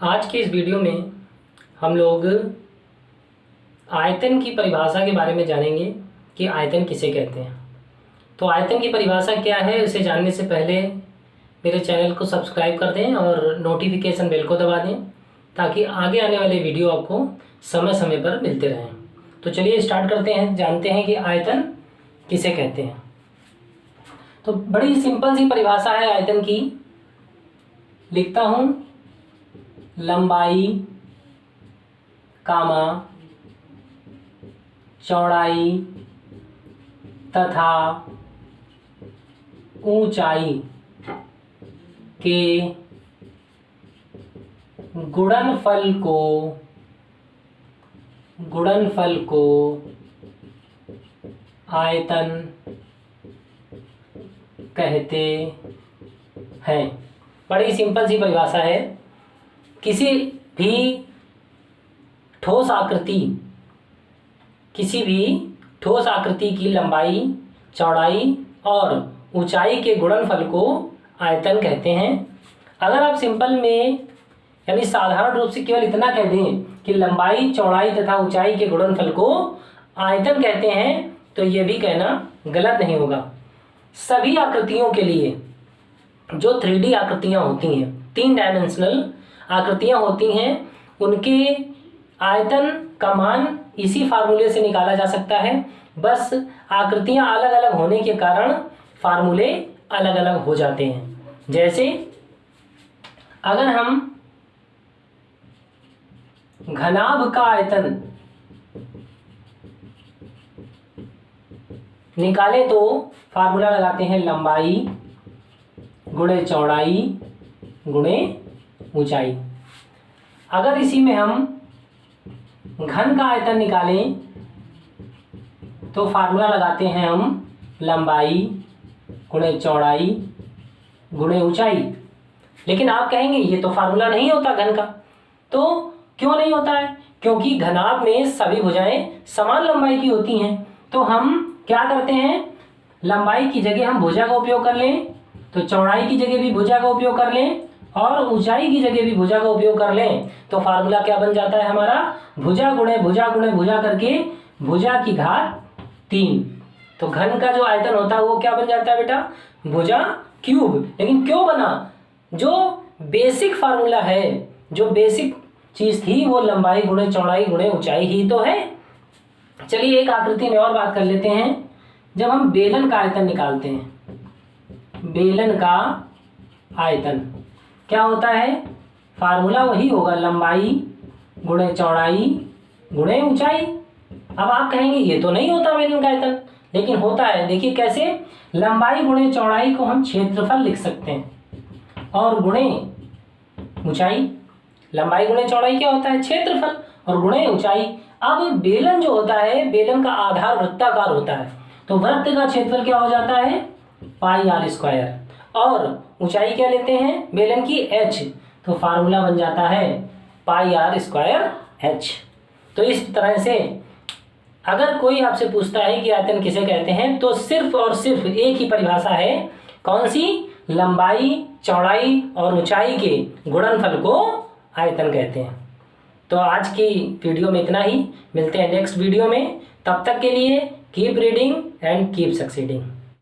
आज के इस वीडियो में हम लोग आयतन की परिभाषा के बारे में जानेंगे कि आयतन किसे कहते हैं। तो आयतन की परिभाषा क्या है, उसे जानने से पहले मेरे चैनल को सब्सक्राइब कर दें और नोटिफिकेशन बेल को दबा दें ताकि आगे आने वाले वीडियो आपको समय समय पर मिलते रहें। तो चलिए स्टार्ट करते हैं, जानते हैं कि आयतन किसे कहते हैं। तो बड़ी सिंपल सी परिभाषा है आयतन की, लिखता हूँ लंबाई कामा चौड़ाई तथा ऊंचाई के गुणनफल को आयतन कहते हैं। बड़ी सिंपल सी परिभाषा है। किसी भी ठोस आकृति की लंबाई, चौड़ाई और ऊंचाई के गुणनफल को आयतन कहते हैं। अगर आप सिंपल में यानी साधारण रूप से केवल इतना कह दें कि लंबाई, चौड़ाई तथा ऊंचाई के गुणनफल को आयतन कहते हैं तो ये भी कहना गलत नहीं होगा। सभी आकृतियों के लिए जो 3D आकृतियां होती हैं, 3 डायमेंशनल आकृतियां होती हैं, उनके आयतन का मान इसी फार्मूले से निकाला जा सकता है। बस आकृतियां अलग अलग होने के कारण फार्मूले अलग अलग हो जाते हैं। जैसे अगर हम घनाभ का आयतन निकालें तो फार्मूला लगाते हैं लंबाई गुणे चौड़ाई गुणे ऊंचाई। अगर इसी में हम घन का आयतन निकालें तो फार्मूला लगाते हैं हम लंबाई गुणे चौड़ाई गुणे ऊंचाई। लेकिन आप कहेंगे ये तो फार्मूला नहीं होता घन का। तो क्यों नहीं होता है? क्योंकि घनाभ में सभी भुजाएं समान लंबाई की होती हैं। तो हम क्या करते हैं, लंबाई की जगह हम भुजा का उपयोग कर लें, तो चौड़ाई की जगह भी भुजा का उपयोग कर लें और ऊंचाई की जगह भी भुजा का उपयोग कर लें, तो फार्मूला क्या बन जाता है हमारा, भुजा गुणे भुजा गुणे भुजा करके भुजा की घात 3। तो घन का जो आयतन होता है वो क्या बन जाता है बेटा, भुजा क्यूब। लेकिन क्यों बना? जो बेसिक फार्मूला है, जो बेसिक चीज थी वो लंबाई गुणे चौड़ाई गुणे ऊंचाई ही तो है। चलिए एक आकृति में और बात कर लेते हैं। जब हम बेलन का आयतन निकालते हैं, बेलन का आयतन क्या होता है, फार्मूला वही होगा लंबाई गुणे चौड़ाई गुणे ऊंचाई। अब आप कहेंगे ये तो नहीं होता बेलन का आयतन, लेकिन होता है। देखिए कैसे, लंबाई गुणे चौड़ाई को हम क्षेत्रफल लिख सकते हैं और गुणे ऊंचाई, लंबाई गुणे चौड़ाई क्या होता है, क्षेत्रफल, और गुणे ऊंचाई। अब बेलन जो होता है, बेलन का आधार वृत्ताकार होता है, तो वृत्त का क्षेत्रफल क्या हो जाता है, पाई आर स्क्वायर, और ऊंचाई क्या लेते हैं बेलन की, h। तो फार्मूला बन जाता है पाई आर स्क्वायर h। तो इस तरह से अगर कोई आपसे पूछता है कि आयतन किसे कहते हैं तो सिर्फ और सिर्फ एक ही परिभाषा है, कौन सी, लंबाई, चौड़ाई और ऊंचाई के गुणनफल को आयतन कहते हैं। तो आज की वीडियो में इतना ही, मिलते हैं नेक्स्ट वीडियो में। तब तक के लिए keep reading and keep succeeding.